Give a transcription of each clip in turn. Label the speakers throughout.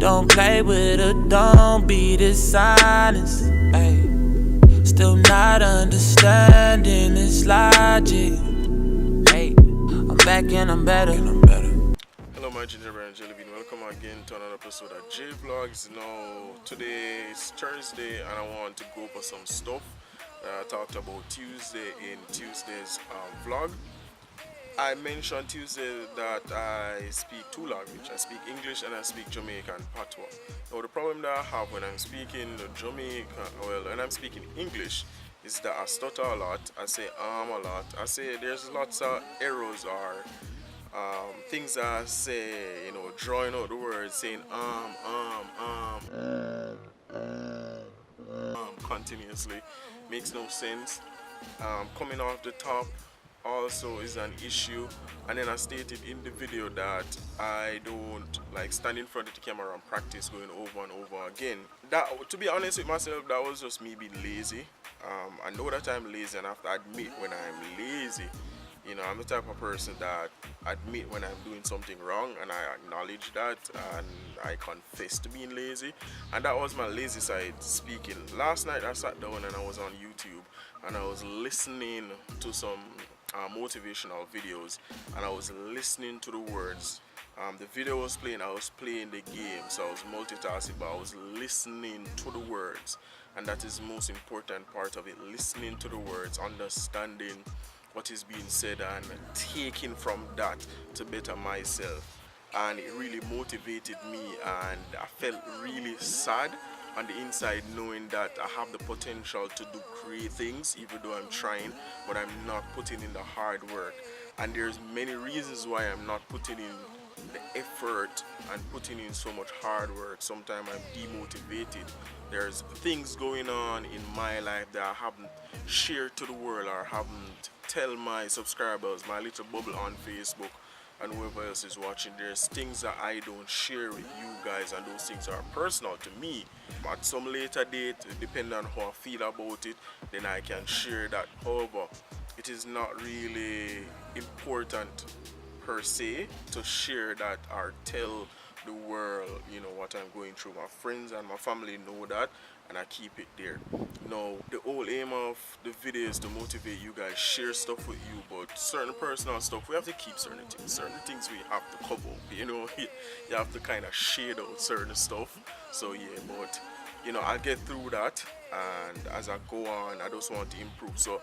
Speaker 1: Don't play with her, don't be dishonest. Ay. Still not understanding this logic. Hey, I'm back and I'm better.
Speaker 2: Hello my gingerbread and jelly bean, welcome again to another episode of JVLOGS. Now today is Thursday and I want to go over some stuff that I talked about Tuesday in Tuesday's vlog. I mentioned Tuesday that I speak two languages. I speak English and I speak Jamaican patois. Now the problem that I have when I'm speaking when I'm speaking English is that I stutter a lot, I say a lot, I say there's lots of errors or things that I say, drawing out the words, saying continuously makes no sense. Coming off the top also is an issue, and then I stated in the video that I don't like stand in front of the camera and practice going over and over again. That, to be honest with myself, that was just me being lazy. I know that I'm lazy and I have to admit when I'm lazy. I'm the type of person that admit when I'm doing something wrong, and I acknowledge that and I confess to being lazy, and that was my lazy side speaking. Last night I sat down and I was on YouTube and I was listening to some motivational videos, and I was listening to the words. The video was playing, I was playing the game, so I was multitasking, but I was listening to the words, and that is the most important part of it, listening to the words, understanding what is being said and taking from that to better myself. And it really motivated me, and I felt really sad on the inside knowing that I have the potential to do great things even though I'm trying, but I'm not putting in the hard work. And there's many reasons why I'm not putting in the effort and putting in so much hard work. Sometimes I'm demotivated. There's things going on in my life that I haven't shared to the world or haven't tell my subscribers, my little bubble on Facebook and whoever else is watching. There's things that I don't share with you guys, and those things are personal to me. At some later date, depending on how I feel about it, then I can share that. However, it is not really important per se to share that or tell the world what I'm going through. My friends and my family know that, and I keep it there. Now the whole aim of the video is to motivate you guys, share stuff with you, but certain personal stuff we have to keep. Certain things we have to cover up, you have to kind of shade out certain stuff. So yeah, but I'll get through that, and as I go on I just want to improve. So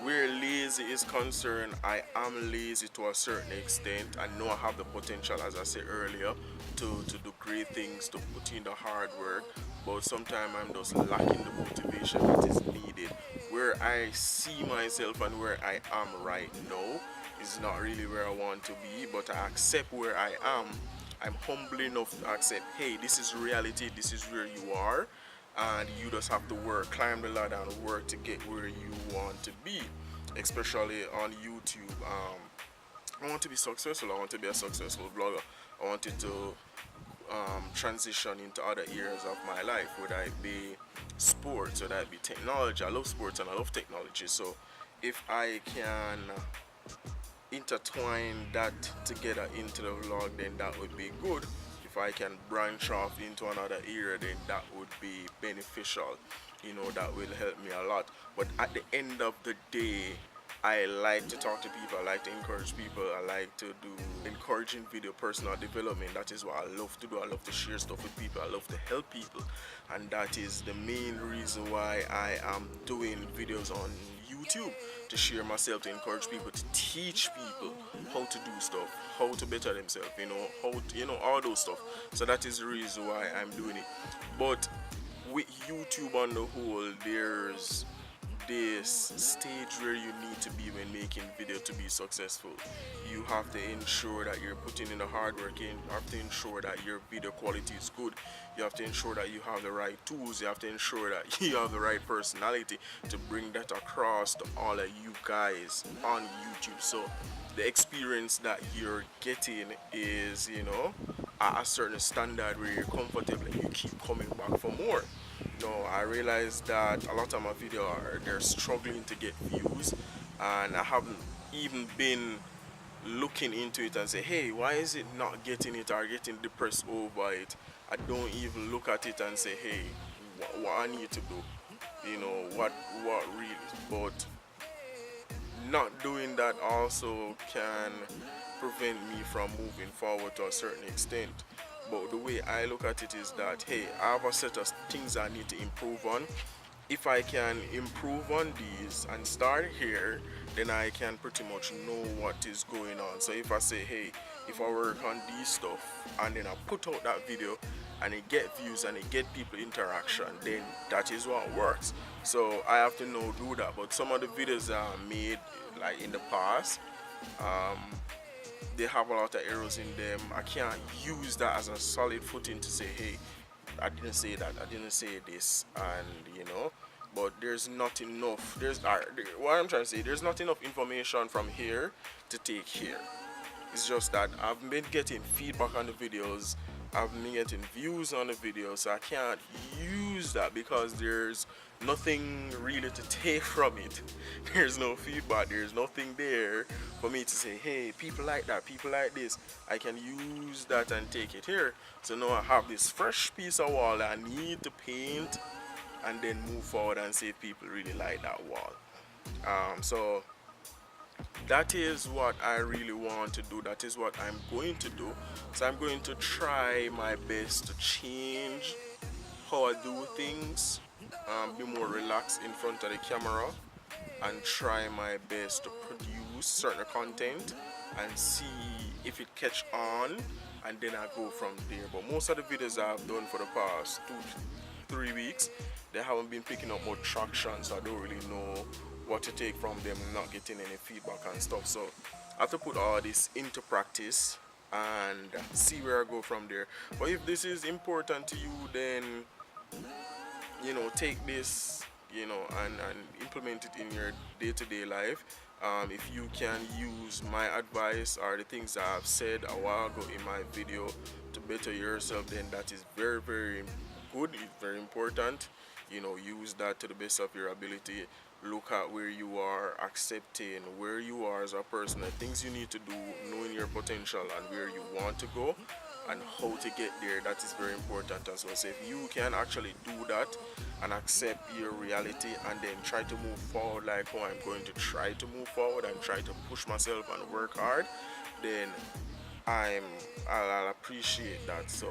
Speaker 2: where lazy is concerned, I am lazy to a certain extent. I know I have the potential, as I said earlier, to do great things, to put in the hard work, but sometimes I'm just lacking the motivation that is needed. Where I see myself and where I am right now is not really where I want to be, but I accept where I am. I'm humble enough to accept, hey, this is reality, this is where you are, and you just have to work, climb the ladder and work to get where you want to be, especially on YouTube. I want to be successful, I want to be a successful vlogger. I wanted to transition into other areas of my life, whether it be sports, whether it be technology. I love sports and I love technology, so if I can intertwine that together into the vlog, then that would be good. If I can branch off into another area, then that would be beneficial. That will help me a lot. But at the end of the day, I like to talk to people, I like to encourage people, I like to do encouraging video, personal development. That is what I love to do. I love to share stuff with people, I love to help people, and that is the main reason why I am doing videos on YouTube, to share myself, to encourage people, to teach people how to do stuff, how to better themselves, all those stuff. So that is the reason why I'm doing it. But with YouTube on the whole, there's this stage where you need to be when making video to be successful. You have to ensure that you're putting in the hard work in. You have to ensure that your video quality is good. You have to ensure that you have the right tools. You have to ensure that you have the right personality to bring that across to all of you guys on YouTube. So the experience that you're getting is at a certain standard where you're comfortable and you keep coming back for more. I realized that a lot of my videos they're struggling to get views, and I haven't even been looking into it and say, hey, why is it not getting it, or getting depressed over it. I don't even look at it and say, hey, what I need to do, you know, what really. But not doing that also can prevent me from moving forward to a certain extent. But the way I look at it is that, hey, I have a set of things I need to improve on. If I can improve on these and start here, then I can pretty much know what is going on. So if I say, hey, if I work on these stuff and then I put out that video and it get views and it get people interaction, then that is what works. So I have to know do that. But some of the videos that I made like in the past, they have a lot of errors in them. I can't use that as a solid footing to say, hey, I didn't say that, I didn't say this, and you know. But there's not enough. What I'm trying to say, there's not enough information from here to take here. It's just that I've been getting feedback on the videos, I've been getting views on the videos, so I can't use that because there's nothing really to take from it. There's no feedback, there's nothing there for me to say, hey, people like that, people like this. I can use that and take it here. So now I have this fresh piece of wall that I need to paint and then move forward and see if people really like that wall. So that is what I really want to do. That is what I'm going to do. So I'm going to try my best to change how I do things, be more relaxed in front of the camera, and try my best to produce certain content and see if it catch on, and then I go from there. But most of the videos I've done for the past 2-3 weeks, they haven't been picking up much traction, so I don't really know what to take from them, not getting any feedback and stuff. So I have to put all this into practice and see where I go from there. But if this is important to you, then you know, take this, you know, and implement it in your day-to-day life. If you can use my advice or the things that I've said a while ago in my video to better yourself, then that is very, very good. It's very important. You know, use that to the best of your ability. Look at where you are, accepting where you are as a person, the things you need to do, knowing your potential and where you want to go and how to get there. That is very important as well. So if you can actually do that and accept your reality and then try to move forward like how I'm going to try to move forward and try to push myself and work hard, then I'll appreciate that. So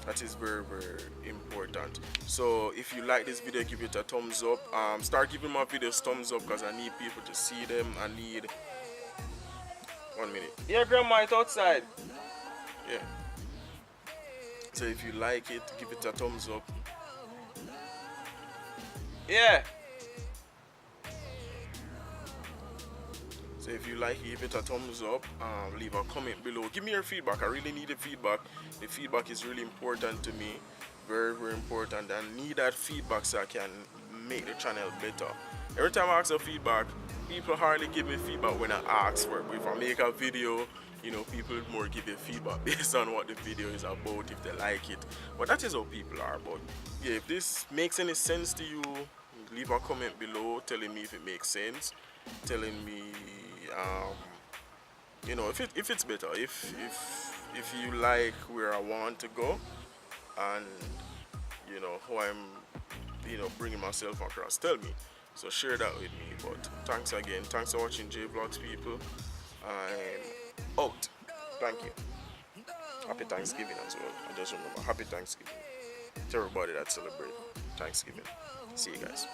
Speaker 2: that is very, very important. So if you like this video, give it a thumbs up. Start giving my videos thumbs up because I need people to see them. I need 1 minute. Yeah, grandma, it's outside. Yeah. So if you like it, give it a thumbs up. Yeah. So if you like it, give it a thumbs up. Leave a comment below. Give me your feedback. I really need the feedback. The feedback is really important to me. Very, very important. I need that feedback so I can make the channel better. Every time I ask for feedback, people hardly give me feedback when I ask for it. But if I make a video, you know, people more give you feedback based on what the video is about, if they like it. But that is how people are. But yeah, if this makes any sense to you, leave a comment below telling me if it makes sense, telling me you know, if it's better, if you like where I want to go, and you know how I'm, you know, bringing myself across, tell me. So share that with me. But thanks again. Thanks for watching JVLOGS, people. I'm out. Thank you. Happy Thanksgiving as well. I just remember, happy Thanksgiving to everybody that celebrate Thanksgiving. See you guys.